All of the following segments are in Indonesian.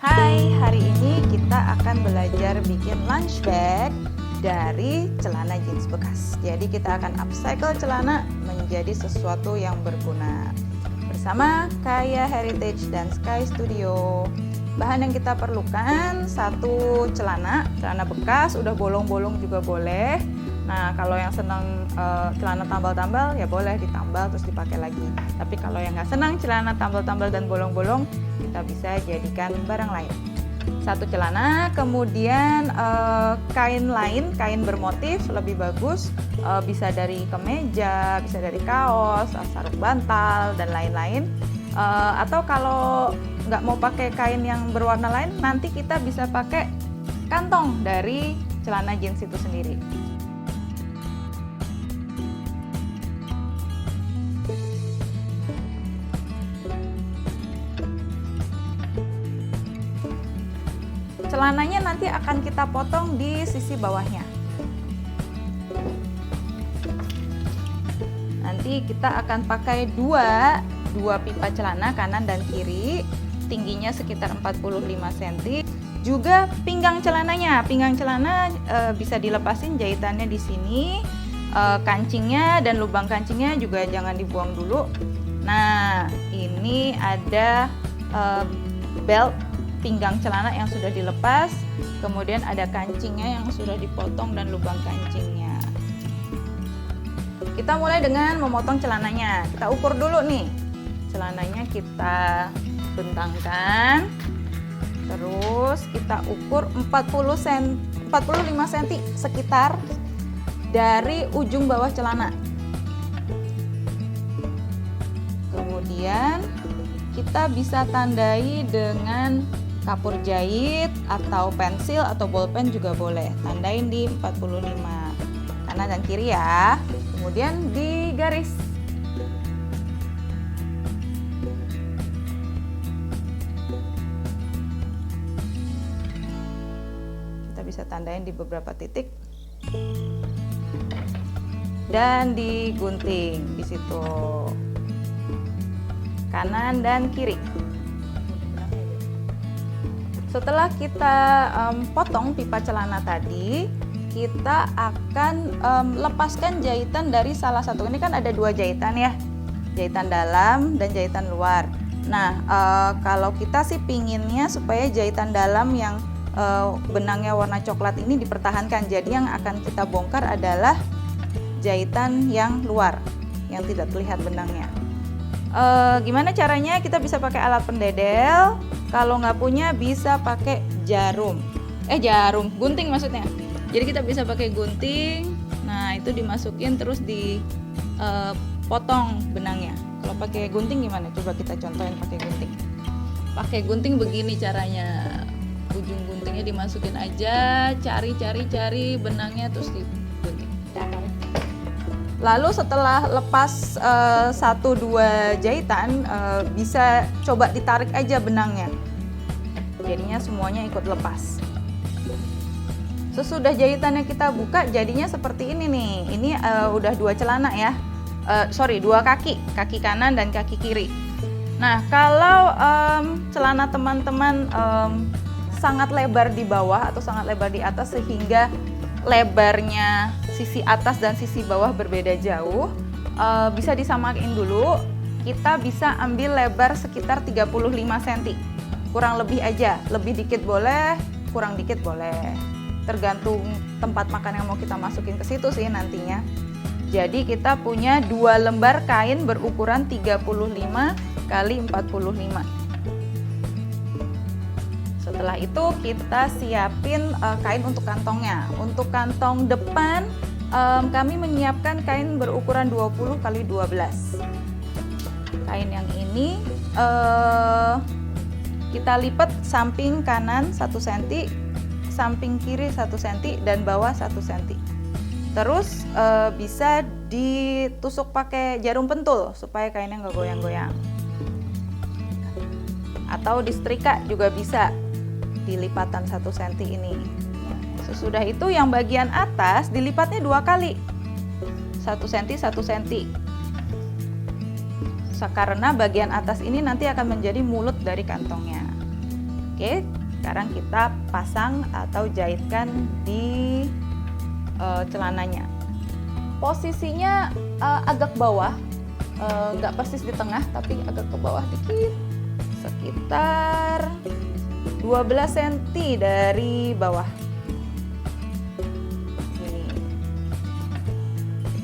Hai, hari ini kita akan belajar bikin lunch bag dari celana jeans bekas. Jadi kita akan upcycle celana menjadi sesuatu yang berguna. Bersama Kaya Heritage dan Sky Studio. Bahan yang kita perlukan, satu celana bekas, udah bolong-bolong juga boleh. Nah, kalau yang senang celana tambal-tambal ya boleh ditambal terus dipakai lagi. Tapi kalau yang nggak senang celana tambal-tambal dan bolong-bolong, kita bisa jadikan barang lain. Satu celana, kemudian kain lain, kain bermotif lebih bagus, bisa dari kemeja, bisa dari kaos, sarung bantal dan lain-lain. Atau kalau nggak mau pakai kain yang berwarna lain, nanti kita bisa pakai kantong dari celana jeans itu sendiri. Celananya nanti akan kita potong di sisi bawahnya. Nanti kita akan pakai dua pipa celana kanan dan kiri, tingginya sekitar 45 cm. Juga pinggang celananya, bisa dilepasin jahitannya di sini, kancingnya dan lubang kancingnya juga jangan dibuang dulu. Nah, ini ada belt pinggang celana yang sudah dilepas, kemudian ada kancingnya yang sudah dipotong dan lubang kancingnya. Kita mulai dengan memotong celananya. Kita ukur dulu nih. Celananya kita bentangkan. Terus kita ukur 45 cm sekitar dari ujung bawah celana. Kemudian kita bisa tandai dengan kapur jahit atau pensil atau bolpen juga boleh. Tandain di 45 kanan dan kiri ya. Kemudian digaris. Kita bisa tandain di beberapa titik dan digunting di situ kanan dan kiri. Setelah kita potong pipa celana tadi, kita akan lepaskan jahitan dari salah satu. Ini kan ada dua jahitan ya, jahitan dalam dan jahitan luar. Nah, kalau kita sih pinginnya supaya jahitan dalam yang benangnya warna coklat ini dipertahankan. Jadi yang akan kita bongkar adalah jahitan yang luar, yang tidak terlihat benangnya. Gimana caranya? Kita bisa pakai alat pendedel. Kalau nggak punya bisa pakai gunting maksudnya. Jadi kita bisa pakai gunting. Nah, itu dimasukin terus dipotong benangnya. Kalau pakai gunting gimana? Coba kita contohin pakai gunting. Pakai gunting begini caranya. Ujung guntingnya dimasukin aja, cari benangnya terus digunting. Lalu setelah lepas 1-2 jahitan, bisa coba ditarik aja benangnya. Jadinya semuanya ikut lepas. Sesudah jahitannya kita buka, jadinya seperti ini nih. Ini udah 2 celana ya. 2 kaki kanan dan kaki kiri. Nah, kalau celana teman-teman sangat lebar di bawah atau sangat lebar di atas sehingga lebarnya sisi atas dan sisi bawah berbeda jauh, bisa disamain dulu. Kita bisa ambil lebar sekitar 35 cm, kurang lebih aja, lebih dikit boleh, kurang dikit boleh, tergantung tempat makan yang mau kita masukin ke situ sih nantinya. Jadi kita punya 2 lembar kain berukuran 35 x 45. Setelah itu kita siapin kain untuk kantongnya. Untuk kantong depan kami menyiapkan kain berukuran 20 x 12. Kain yang ini kita lipat samping kanan 1 cm, samping kiri 1 cm dan bawah 1 cm. Terus bisa ditusuk pakai jarum pentul supaya kainnya nggak goyang-goyang. Atau disetrika juga bisa di lipatan 1 cm ini. Sesudah itu yang bagian atas dilipatnya 2 kali, 1 cm 1 cm. Karena bagian atas ini nanti akan menjadi mulut dari kantongnya. Oke, sekarang kita pasang atau jahitkan di celananya. Posisinya agak bawah, nggak persis di tengah, tapi agak ke bawah dikit, sekitar 12 cm dari bawah. Ini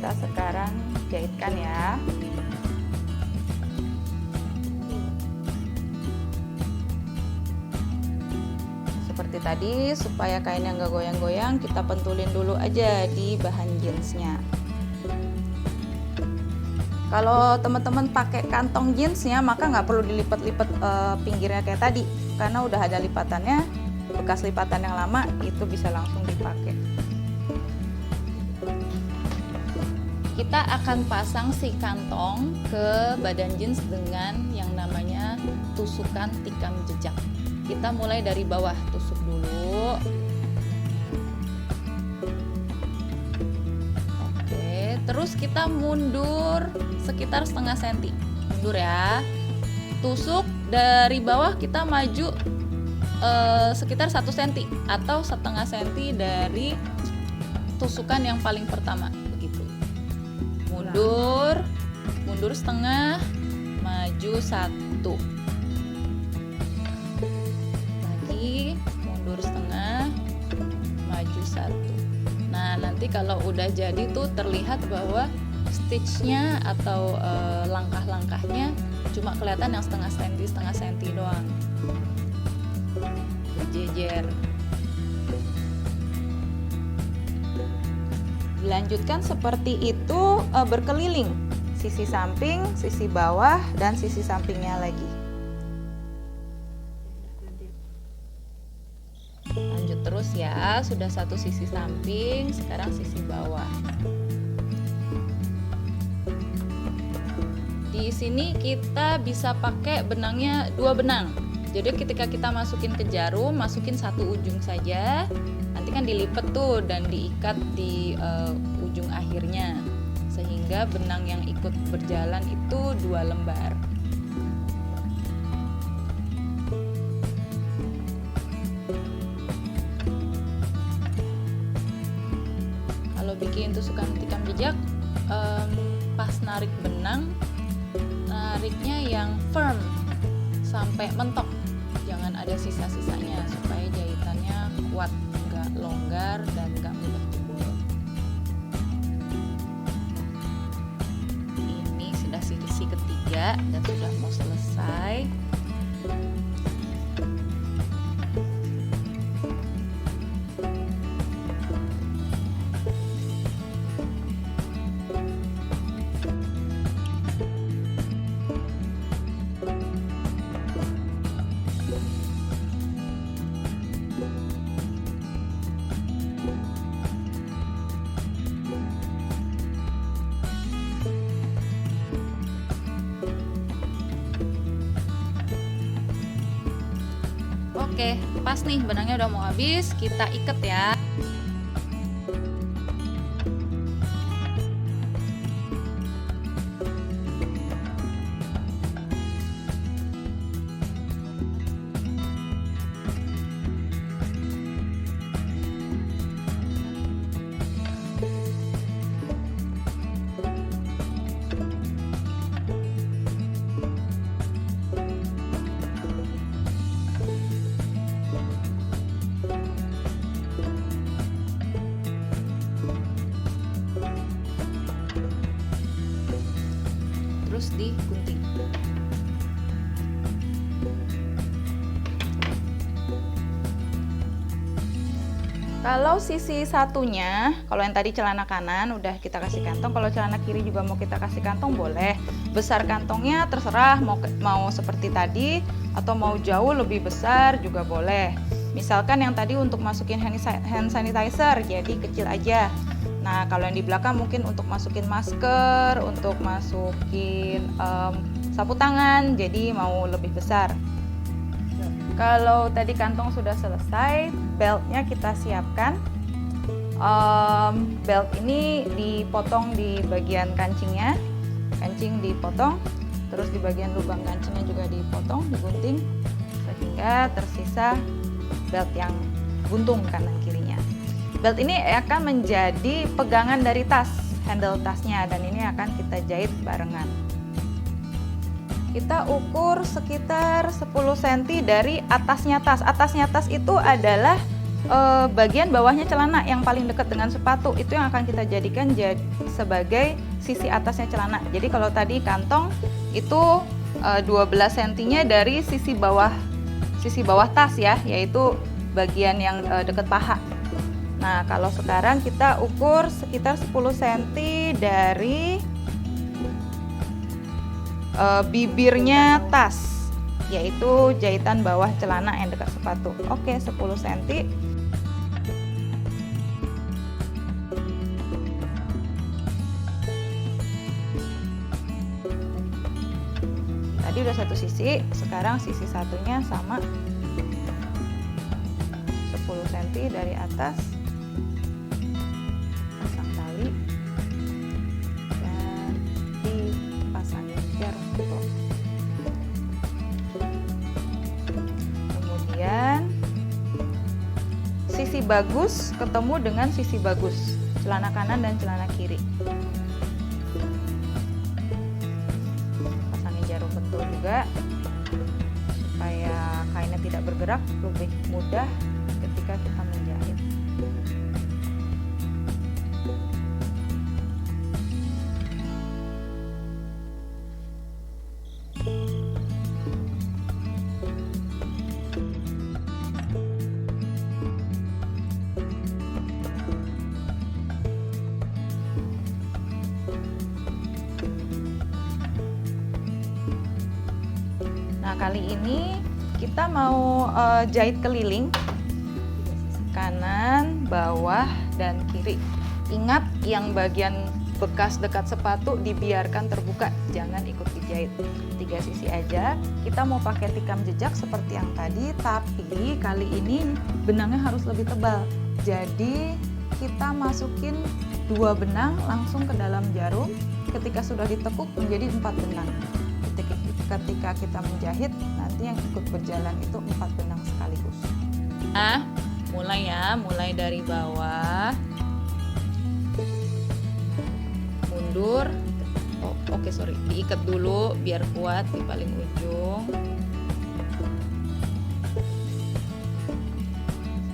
kita sekarang jahitkan ya. Seperti tadi, supaya kainnya nggak goyang-goyang, kita pentulin dulu aja di bahan jeansnya. Kalau teman-teman pakai kantong jeansnya, maka nggak perlu dilipat-lipat pinggirnya kayak tadi, karena udah ada lipatannya. Bekas lipatan yang lama itu bisa langsung dipakai. Kita akan pasang si kantong ke badan jeans dengan yang namanya tusukan tikam jejak. Kita mulai dari bawah, tusuk dulu. Oke, terus kita mundur sekitar setengah senti. Mundur ya. Tusuk dari bawah, kita maju sekitar 1 cm atau setengah senti dari tusukan yang paling pertama. Begitu. Mundur, mundur setengah, maju 1. Mundur setengah, maju 1. Nah, nanti kalau udah jadi tuh terlihat bahwa stitchnya atau langkah-langkahnya cuma kelihatan yang setengah senti doang, berjejer. Dilanjutkan seperti itu, berkeliling, sisi samping, sisi bawah, dan sisi sampingnya lagi. Lanjut terus ya, sudah satu sisi samping, sekarang sisi bawah. Di sini kita bisa pakai benangnya 2 benang. Jadi ketika kita masukin ke jarum, masukin satu ujung saja. Nanti kan dilipat tuh dan diikat di ujung akhirnya, sehingga benang yang ikut berjalan itu 2 lembar. Kalau bikin tusukan tikam jejak, pas narik benang, nariknya yang firm sampai mentok, jangan ada sisa-sisanya, supaya jahitannya kuat, nggak longgar dan nggak mudah jebol. Ini sudah sisi ketiga dan sudah mau selesai. Oke, pas nih benangnya udah mau habis, kita ikat ya. Terus digunting. Kalau sisi satunya, kalau yang tadi celana kanan udah kita kasih kantong, kalau celana kiri juga mau kita kasih kantong boleh. Besar kantongnya terserah, mau seperti tadi atau mau jauh lebih besar juga boleh. Misalkan yang tadi untuk masukin hand sanitizer, jadi kecil aja. Nah, kalau yang di belakang mungkin untuk masukin masker, untuk masukin sapu tangan, jadi mau lebih besar. Kalau tadi kantong sudah selesai, beltnya kita siapkan. Belt ini dipotong di bagian kancingnya, kancing dipotong, terus di bagian lubang kancingnya juga dipotong, digunting sehingga tersisa belt yang buntung kanan kirinya. Belt ini akan menjadi pegangan dari tas, handle tasnya, dan ini akan kita jahit barengan. Kita ukur sekitar 10 cm dari atasnya tas. Atasnya tas itu adalah bagian bawahnya celana yang paling dekat dengan sepatu, itu yang akan kita jadikan sebagai sisi atasnya celana. Jadi kalau tadi kantong itu 12 cm-nya dari sisi bawah tas ya, yaitu bagian yang dekat paha. Nah, kalau sekarang kita ukur sekitar 10 cm dari bibirnya tas, yaitu jahitan bawah celana yang dekat sepatu. Oke, 10 cm. Tadi udah satu sisi, sekarang sisi satunya sama 10 cm dari atas, pasang tali dan dipasangin jarum pentul. Kemudian sisi bagus ketemu dengan sisi bagus, celana kanan dan celana kiri. Juga supaya kainnya tidak bergerak, lebih mudah ketika kita menjahit. Nah, kali ini kita mau jahit keliling kanan, bawah, dan kiri. Ingat, yang bagian bekas dekat sepatu dibiarkan terbuka, jangan ikut dijahit. 3 sisi aja. Kita mau pakai tikam jejak seperti yang tadi, tapi kali ini benangnya harus lebih tebal. Jadi kita masukin 2 benang langsung ke dalam jarum. Ketika sudah ditekuk menjadi 4 benang. Ketika kita menjahit, nanti yang ikut berjalan itu 4 benang sekaligus. Nah, mulai dari bawah, mundur. Diikat dulu biar kuat di paling ujung.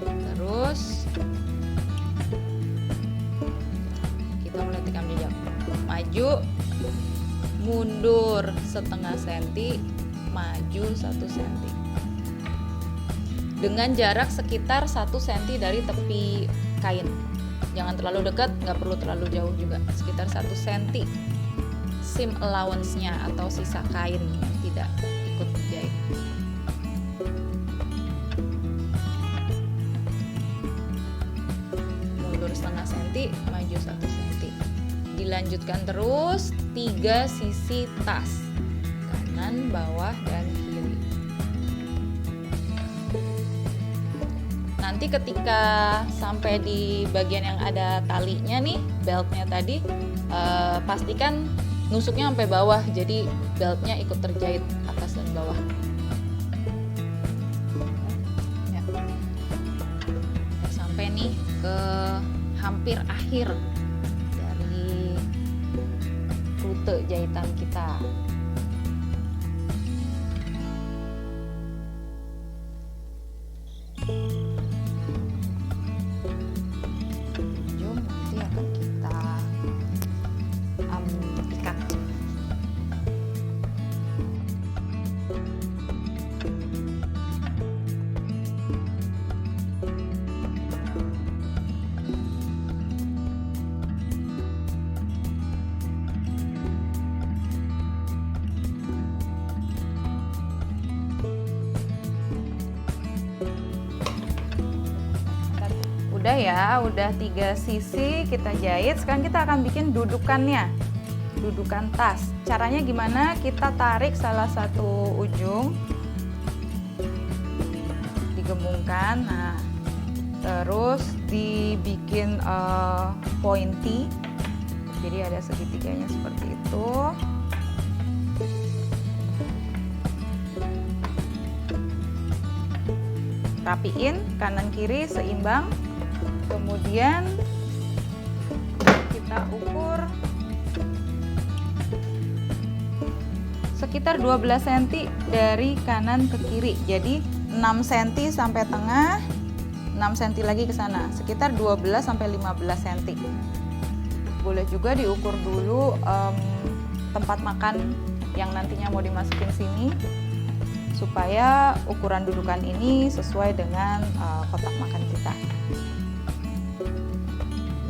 Terus kita mulai tikam jejak, maju, mundur setengah senti, maju 1 senti, dengan jarak sekitar 1 senti dari tepi kain. Jangan terlalu dekat, nggak perlu terlalu jauh juga, sekitar 1 senti seam allowance-nya atau sisa kain yang tidak ikut dijahit. Mundur setengah senti, maju 1 senti. Dilanjutkan terus 3 sisi tas, kanan, bawah, dan kiri. Nanti ketika sampai di bagian yang ada talinya nih, beltnya tadi, pastikan nusuknya sampai bawah, jadi beltnya ikut terjahit atas dan bawah. Ya. Sampai nih ke hampir akhir rute jahitan kita. Ujung nanti akan kita ikat. Udah ya, udah 3 sisi kita jahit. Sekarang kita akan bikin dudukannya, dudukan tas. Caranya gimana? Kita tarik salah satu ujung, digembungkan, nah terus dibikin pointy, jadi ada segitiganya seperti itu. rapiin kanan kiri seimbang. Kemudian kita ukur sekitar 12 cm dari kanan ke kiri. Jadi 6 cm sampai tengah, 6 cm lagi ke sana, sekitar 12 sampai 15 cm. Boleh juga diukur dulu tempat makan yang nantinya mau dimasukin sini, supaya ukuran dudukan ini sesuai dengan kotak makan kita.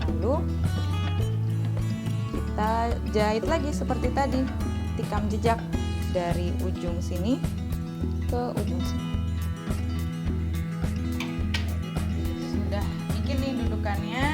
Lalu kita jahit lagi seperti tadi, tikam jejak dari ujung sini ke ujung sini. Sudah bikin nih dudukannya.